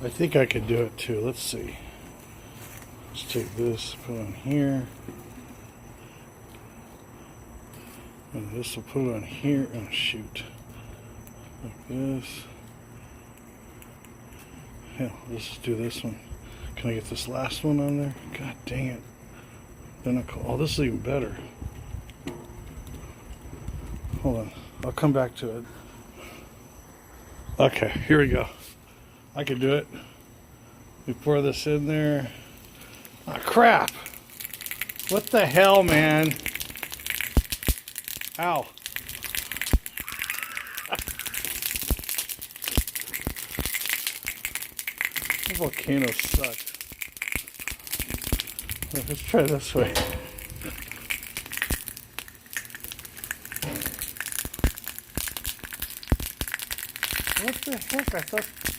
I think I could do it too. Let's see. Let's take this, put it on here. And this will put it on here. Oh, shoot. Like this. Hell, let's just do this one. Can I get this last one on there? God dang it. Then oh, this is even better. Hold on. I'll come back to it. Okay, here we go. I can do it. We pour this in there. Ah, crap. What the hell, man? Ow. The volcano sucks. Let's try this way. What the heck? I thought